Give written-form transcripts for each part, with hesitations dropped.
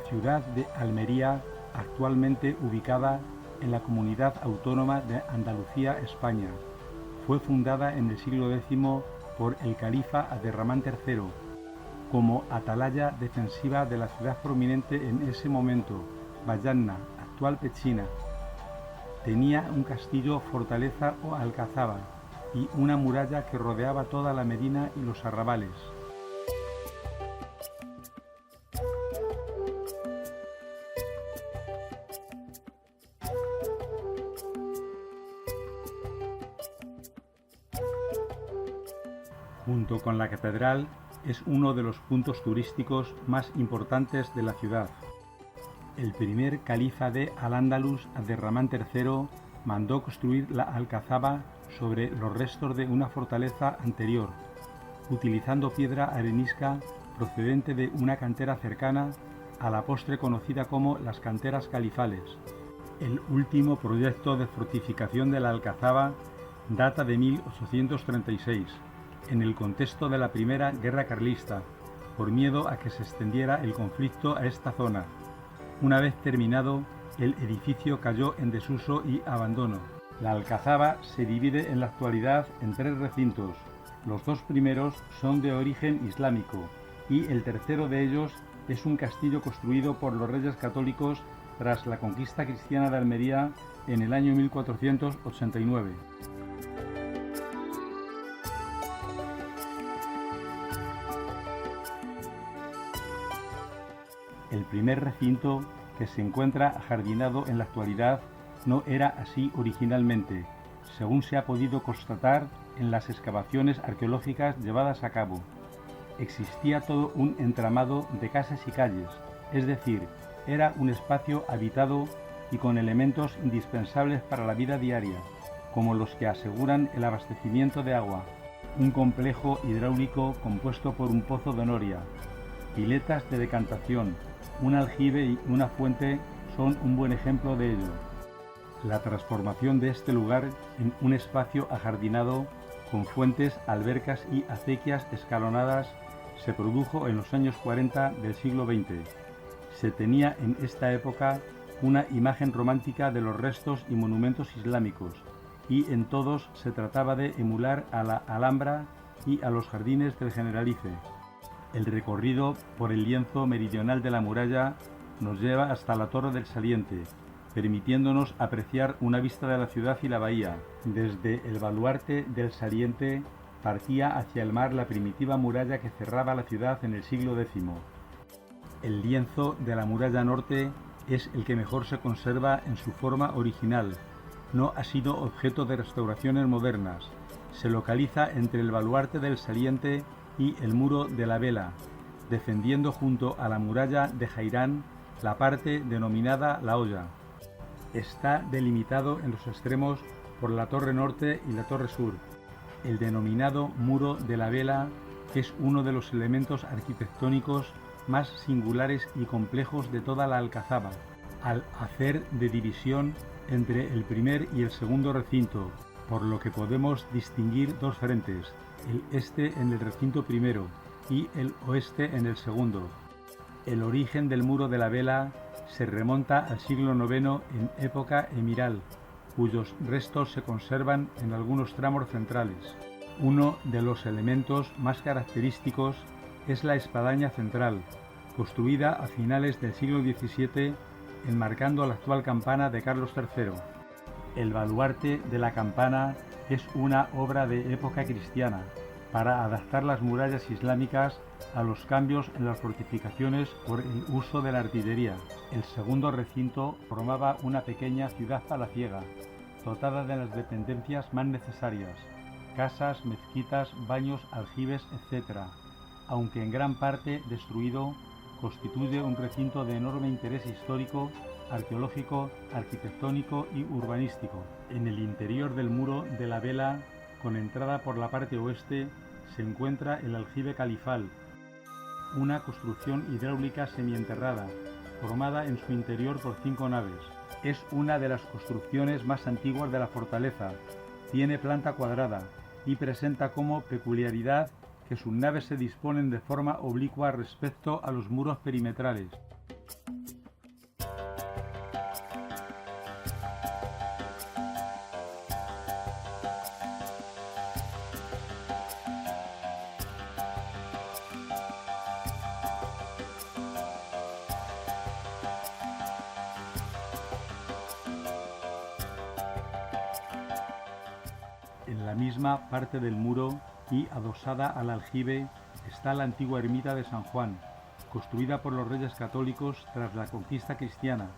ciudad de Almería, actualmente ubicada en la comunidad autónoma de Andalucía, España. Fue fundada en el siglo X por el califa Abderramán III, como atalaya defensiva de la ciudad prominente en ese momento, Bayanna, actual Pechina. Tenía un castillo, fortaleza o alcazaba y una muralla que rodeaba toda la medina y los arrabales. Junto con la catedral, es uno de los puntos turísticos más importantes de la ciudad. El primer califa de Al-Ándalus, Abderramán III, mandó construir la alcazaba sobre los restos de una fortaleza anterior, utilizando piedra arenisca procedente de una cantera cercana, a la postre conocida como las canteras califales. El último proyecto de fortificación de la alcazaba data de 1836, en el contexto de la Primera Guerra Carlista, por miedo a que se extendiera el conflicto a esta zona. Una vez terminado, el edificio cayó en desuso y abandono. La alcazaba se divide en la actualidad en 3 recintos. Los 2 primeros son de origen islámico y el tercero de ellos es un castillo construido por los reyes católicos tras la conquista cristiana de Almería en el año 1489. El primer recinto, que se encuentra ajardinado en la actualidad, no era así originalmente, según se ha podido constatar en las excavaciones arqueológicas llevadas a cabo. Existía todo un entramado de casas y calles, es decir, era un espacio habitado y con elementos indispensables para la vida diaria, como los que aseguran el abastecimiento de agua, un complejo hidráulico compuesto por un pozo de noria, piletas de decantación, un aljibe y una fuente son un buen ejemplo de ello. La transformación de este lugar en un espacio ajardinado con fuentes, albercas y acequias escalonadas se produjo en los años 40 del siglo XX. Se tenía en esta época una imagen romántica de los restos y monumentos islámicos, y en todos se trataba de emular a la Alhambra y a los jardines del Generalife. El recorrido por el lienzo meridional de la muralla nos lleva hasta la Torre del Saliente, permitiéndonos apreciar una vista de la ciudad y la bahía. Desde el baluarte del Saliente partía hacia el mar la primitiva muralla que cerraba la ciudad en el siglo X. El lienzo de la muralla norte es el que mejor se conserva en su forma original. No ha sido objeto de restauraciones modernas. Se localiza entre el baluarte del Saliente y el muro de la Vela, defendiendo junto a la muralla de Jairán la parte denominada La Hoya. Está delimitado en los extremos por la torre norte y la torre sur. El denominado muro de la Vela es uno de los elementos arquitectónicos más singulares y complejos de toda la alcazaba, al hacer de división entre el primer y el segundo recinto, por lo que podemos distinguir 2 frentes, el este en el recinto primero y el oeste en el segundo. El origen del muro de la Vela se remonta al siglo IX en época emiral, cuyos restos se conservan en algunos tramos centrales. Uno de los elementos más característicos es la espadaña central, construida a finales del siglo XVII, enmarcando la actual campana de Carlos III. El baluarte de la campana es una obra de época cristiana, para adaptar las murallas islámicas a los cambios en las fortificaciones por el uso de la artillería. El segundo recinto formaba una pequeña ciudad palaciega, dotada de las dependencias más necesarias, casas, mezquitas, baños, aljibes, etc., aunque en gran parte destruido, constituye un recinto de enorme interés histórico, arqueológico, arquitectónico y urbanístico. En el interior del muro de la Vela, con entrada por la parte oeste, se encuentra el aljibe califal, una construcción hidráulica semienterrada, formada en su interior por 5 naves. Es una de las construcciones más antiguas de la fortaleza, tiene planta cuadrada y presenta como peculiaridad que sus naves se disponen de forma oblicua respecto a los muros perimetrales. En la misma parte del muro y adosada al aljibe está la antigua ermita de San Juan, construida por los reyes católicos tras la conquista cristiana,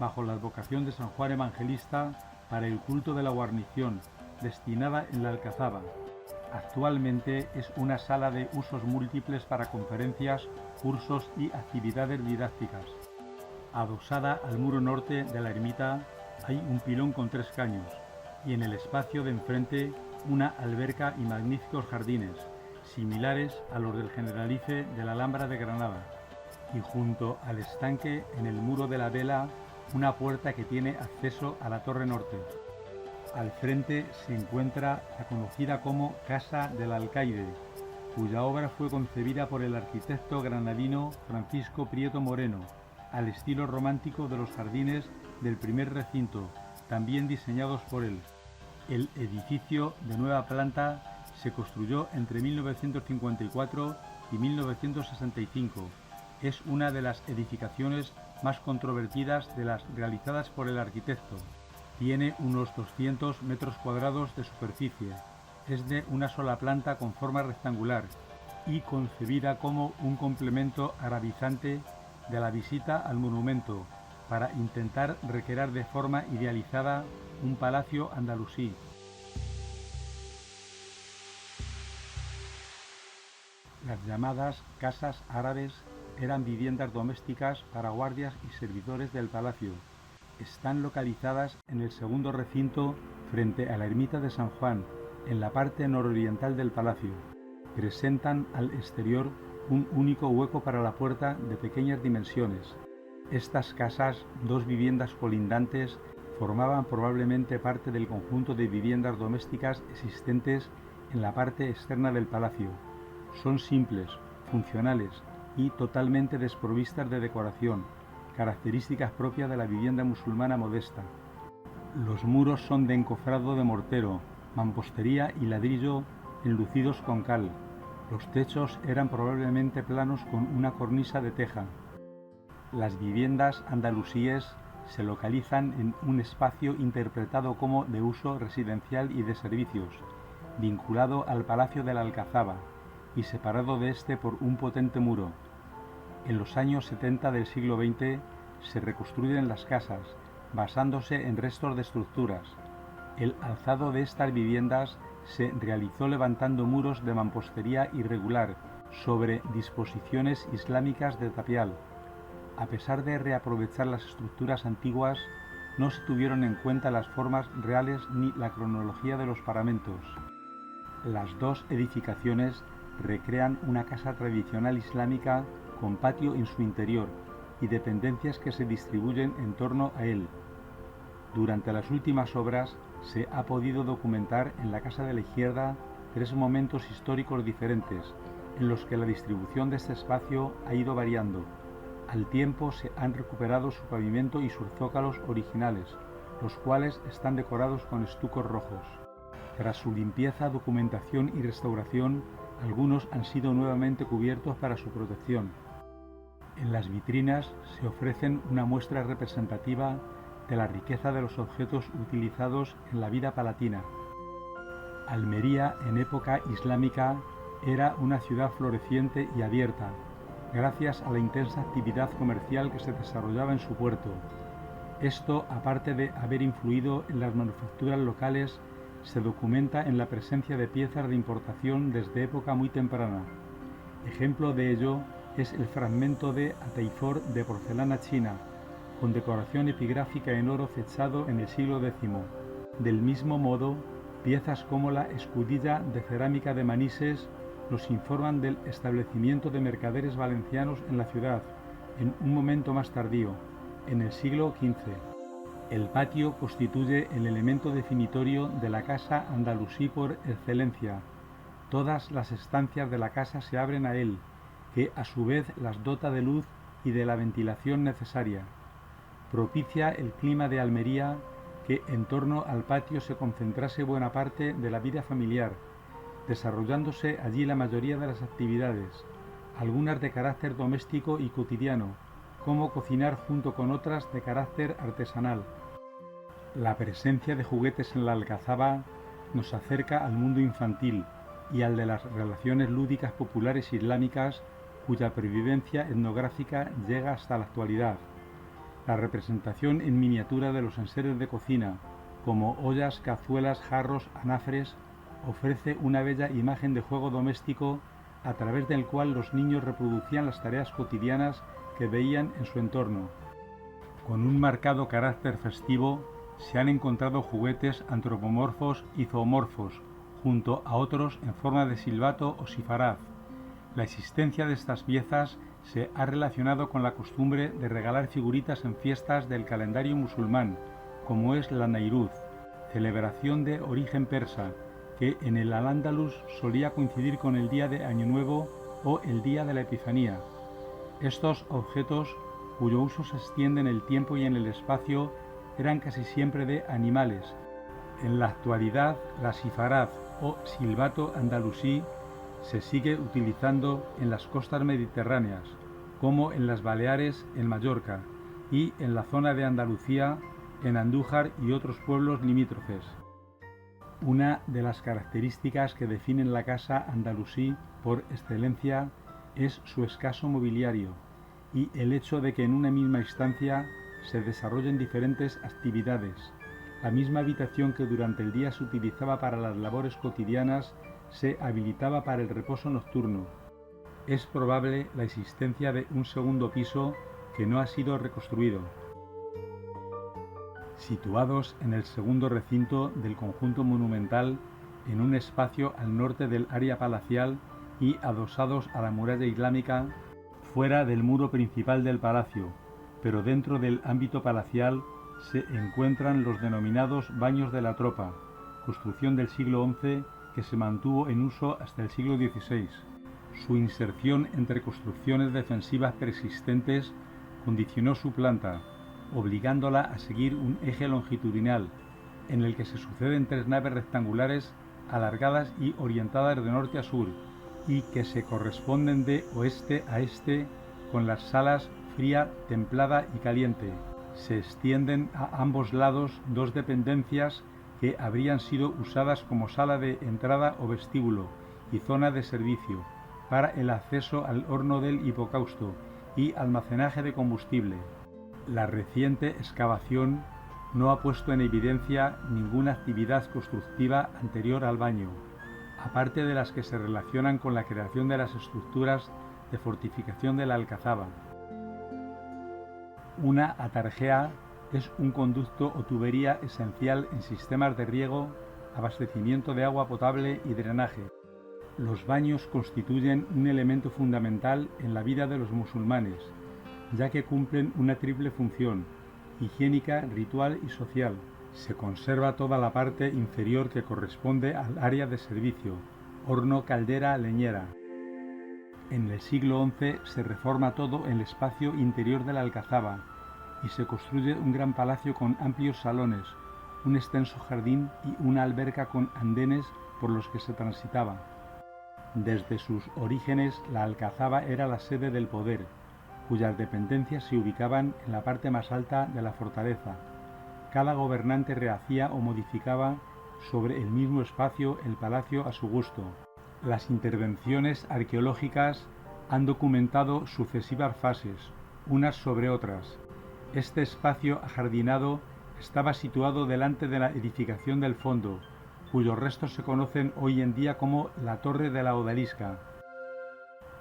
bajo la advocación de San Juan Evangelista para el culto de la guarnición, destinada en la Alcazaba. Actualmente es una sala de usos múltiples para conferencias, cursos y actividades didácticas. Adosada al muro norte de la ermita hay un pilón con 3 caños y en el espacio de enfrente una alberca y magníficos jardines, similares a los del Generalife de la Alhambra de Granada, y junto al estanque en el muro de la vela una puerta que tiene acceso a la torre norte. Al frente se encuentra la conocida como Casa del Alcaide, cuya obra fue concebida por el arquitecto granadino Francisco Prieto Moreno, al estilo romántico de los jardines del primer recinto, también diseñados por él. El edificio de nueva planta se construyó entre 1954 y 1965. Es una de las edificaciones más controvertidas de las realizadas por el arquitecto. Tiene unos 200 metros cuadrados de superficie. Es de una sola planta con forma rectangular y concebida como un complemento arabizante de la visita al monumento, para intentar recrear de forma idealizada un palacio andalusí. Las llamadas casas árabes eran viviendas domésticas para guardias y servidores del palacio. Están localizadas en el segundo recinto frente a la ermita de San Juan, en la parte nororiental del palacio. Presentan al exterior un único hueco para la puerta de pequeñas dimensiones. Estas casas, 2 viviendas colindantes, formaban probablemente parte del conjunto de viviendas domésticas existentes en la parte externa del palacio. Son simples, funcionales y totalmente desprovistas de decoración, características propias de la vivienda musulmana modesta. Los muros son de encofrado de mortero, mampostería y ladrillo enlucidos con cal. Los techos eran probablemente planos con una cornisa de teja. Las viviendas andalusíes se localizan en un espacio interpretado como de uso residencial y de servicios, vinculado al Palacio de la Alcazaba y separado de este por un potente muro. En los años 70 del siglo XX se reconstruyen las casas, basándose en restos de estructuras. El alzado de estas viviendas se realizó levantando muros de mampostería irregular sobre disposiciones islámicas de tapial. A pesar de reaprovechar las estructuras antiguas, no se tuvieron en cuenta las formas reales ni la cronología de los paramentos. Las 2 edificaciones recrean una casa tradicional islámica con patio en su interior y dependencias que se distribuyen en torno a él. Durante las últimas obras se ha podido documentar en la casa de la izquierda 3 momentos históricos diferentes, en los que la distribución de este espacio ha ido variando. Al tiempo se han recuperado su pavimento y sus zócalos originales, los cuales están decorados con estucos rojos. Tras su limpieza, documentación y restauración, algunos han sido nuevamente cubiertos para su protección. En las vitrinas se ofrecen una muestra representativa de la riqueza de los objetos utilizados en la vida palatina. Almería, en época islámica, era una ciudad floreciente y abierta, gracias a la intensa actividad comercial que se desarrollaba en su puerto. Esto, aparte de haber influido en las manufacturas locales, se documenta en la presencia de piezas de importación desde época muy temprana. Ejemplo de ello es el fragmento de ateifor de porcelana china, con decoración epigráfica en oro fechado en el siglo X. Del mismo modo, piezas como la escudilla de cerámica de Manises nos informan del establecimiento de mercaderes valencianos en la ciudad, en un momento más tardío, en el siglo XV. El patio constituye el elemento definitorio de la casa andalusí por excelencia. Todas las estancias de la casa se abren a él, que a su vez las dota de luz y de la ventilación necesaria. Propicia el clima de Almería que en torno al patio se concentrase buena parte de la vida familiar, desarrollándose allí la mayoría de las actividades, algunas de carácter doméstico y cotidiano, como cocinar junto con otras de carácter artesanal. La presencia de juguetes en la Alcazaba nos acerca al mundo infantil y al de las relaciones lúdicas populares islámicas cuya pervivencia etnográfica llega hasta la actualidad. La representación en miniatura de los enseres de cocina, como ollas, cazuelas, jarros, anafres, ofrece una bella imagen de juego doméstico a través del cual los niños reproducían las tareas cotidianas que veían en su entorno. Con un marcado carácter festivo, se han encontrado juguetes antropomorfos y zoomorfos, junto a otros en forma de silbato o sifaraz. La existencia de estas piezas se ha relacionado con la costumbre de regalar figuritas en fiestas del calendario musulmán, como es la Nairuz, celebración de origen persa, que en el Al-Ándalus solía coincidir con el día de Año Nuevo o el día de la Epifanía. Estos objetos, cuyo uso se extiende en el tiempo y en el espacio, eran casi siempre de animales. En la actualidad, la sifaraz o silbato andalusí se sigue utilizando en las costas mediterráneas, como en las Baleares, en Mallorca, y en la zona de Andalucía, en Andújar y otros pueblos limítrofes. Una de las características que definen la casa andalusí por excelencia es su escaso mobiliario y el hecho de que en una misma instancia se desarrollen diferentes actividades. La misma habitación que durante el día se utilizaba para las labores cotidianas se habilitaba para el reposo nocturno. Es probable la existencia de un segundo piso que no ha sido reconstruido. Situados en el segundo recinto del conjunto monumental, en un espacio al norte del área palacial y adosados a la muralla islámica, fuera del muro principal del palacio, pero dentro del ámbito palacial se encuentran los denominados baños de la tropa, construcción del siglo XI que se mantuvo en uso hasta el siglo XVI. Su inserción entre construcciones defensivas preexistentes condicionó su planta, obligándola a seguir un eje longitudinal, en el que se suceden tres naves rectangulares alargadas y orientadas de norte a sur, y que se corresponden de oeste a este con las salas fría, templada y caliente. Se extienden a ambos lados dos dependencias que habrían sido usadas como sala de entrada o vestíbulo y zona de servicio para el acceso al horno del hipocausto y almacenaje de combustible. La reciente excavación no ha puesto en evidencia ninguna actividad constructiva anterior al baño, aparte de las que se relacionan con la creación de las estructuras de fortificación de la Alcazaba. Una atarjea es un conducto o tubería esencial en sistemas de riego, abastecimiento de agua potable y drenaje. Los baños constituyen un elemento fundamental en la vida de los musulmanes, ya que cumplen una triple función: higiénica, ritual y social. Se conserva toda la parte inferior que corresponde al área de servicio, horno, caldera, leñera. En el siglo XI se reforma todo el espacio interior de la Alcazaba y se construye un gran palacio con amplios salones, un extenso jardín y una alberca con andenes por los que se transitaba. Desde sus orígenes, la Alcazaba era la sede del poder, cuyas dependencias se ubicaban en la parte más alta de la fortaleza. Cada gobernante rehacía o modificaba sobre el mismo espacio el palacio a su gusto. Las intervenciones arqueológicas han documentado sucesivas fases, unas sobre otras. Este espacio ajardinado estaba situado delante de la edificación del fondo, cuyos restos se conocen hoy en día como la Torre de la Odalisca.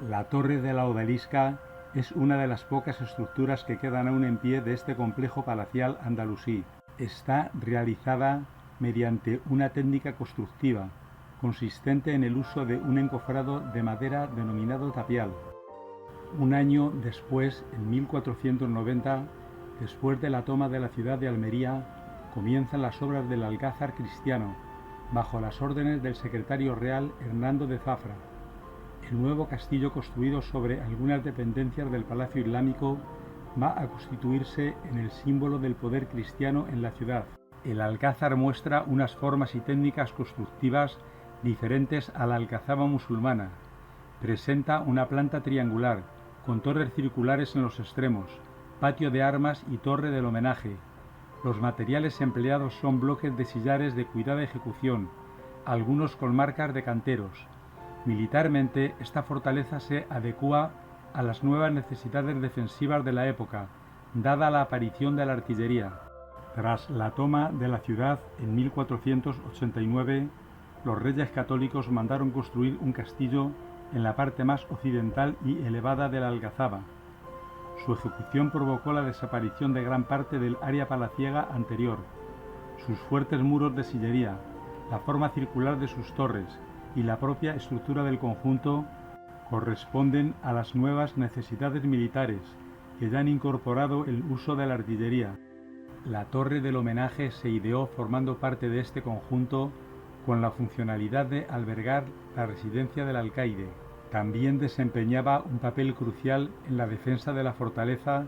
La Torre de la Odalisca es una de las pocas estructuras que quedan aún en pie de este complejo palacial andalusí. Está realizada mediante una técnica constructiva, consistente en el uso de un encofrado de madera denominado tapial. Un año después, en 1490, después de la toma de la ciudad de Almería, comienzan las obras del Alcázar cristiano, bajo las órdenes del secretario real Hernando de Zafra. El nuevo castillo, construido sobre algunas dependencias del Palacio Islámico, va a constituirse en el símbolo del poder cristiano en la ciudad. El Alcázar muestra unas formas y técnicas constructivas diferentes a la Alcazaba musulmana. Presenta una planta triangular, con torres circulares en los extremos, patio de armas y torre del homenaje. Los materiales empleados son bloques de sillares de cuidada ejecución, algunos con marcas de canteros. Militarmente, esta fortaleza se adecua a las nuevas necesidades defensivas de la época, dada la aparición de la artillería. Tras la toma de la ciudad en 1489, los reyes católicos mandaron construir un castillo en la parte más occidental y elevada de la Algazaba. Su ejecución provocó la desaparición de gran parte del área palaciega anterior. Sus fuertes muros de sillería, la forma circular de sus torres y la propia estructura del conjunto corresponden a las nuevas necesidades militares que ya han incorporado el uso de la artillería. La torre del homenaje se ideó formando parte de este conjunto con la funcionalidad de albergar la residencia del alcaide. También desempeñaba un papel crucial en la defensa de la fortaleza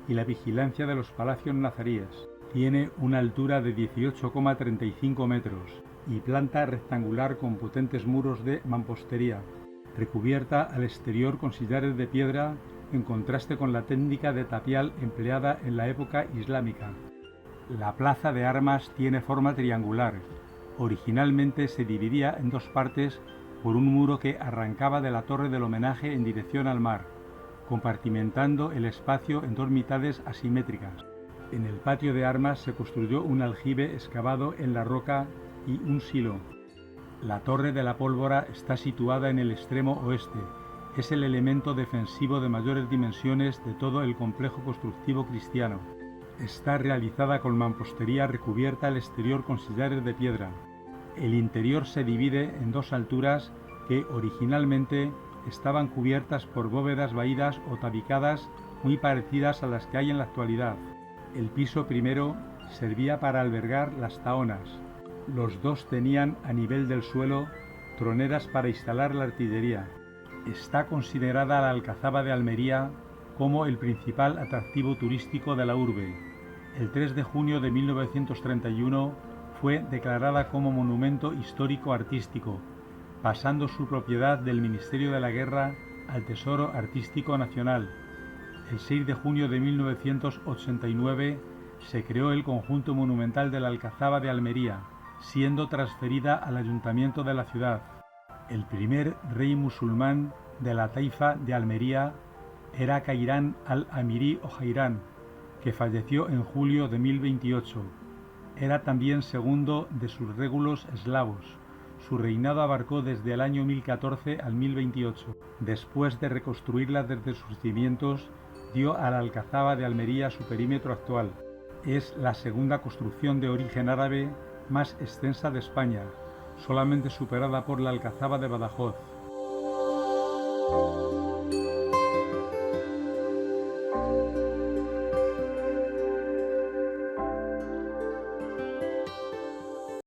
y la vigilancia de los palacios nazaríes. Tiene una altura de 18,35 metros y planta rectangular con potentes muros de mampostería, recubierta al exterior con sillares de piedra en contraste con la técnica de tapial empleada en la época islámica. La plaza de armas tiene forma triangular. Originalmente se dividía en dos partes por un muro que arrancaba de la torre del homenaje en dirección al mar, compartimentando el espacio en dos mitades asimétricas. En el patio de armas se construyó un aljibe excavado en la roca y un silo. La torre de la pólvora está situada en el extremo oeste. Es el elemento defensivo de mayores dimensiones de todo el complejo constructivo cristiano. Está realizada con mampostería recubierta al exterior con sillares de piedra. El interior se divide en dos alturas que originalmente estaban cubiertas por bóvedas vaídas o tabicadas muy parecidas a las que hay en la actualidad. El piso primero servía para albergar las tahonas. Los dos tenían a nivel del suelo troneras para instalar la artillería. Está considerada la Alcazaba de Almería como el principal atractivo turístico de la urbe. El 3 de junio de 1931 fue declarada como Monumento Histórico Artístico, pasando su propiedad del Ministerio de la Guerra al Tesoro Artístico Nacional. El 6 de junio de 1989 se creó el conjunto monumental de la Alcazaba de Almería, siendo transferida al Ayuntamiento de la ciudad. El primer rey musulmán de la taifa de Almería era Cairán al-Amiri o Jairán, que falleció en julio de 1028. Era también segundo de sus régulos eslavos. Su reinado abarcó desde el año 1014 al 1028. Después de reconstruirla desde sus cimientos, dio a la Alcazaba de Almería su perímetro actual. Es la segunda construcción de origen árabe más extensa de España, solamente superada por la Alcazaba de Badajoz.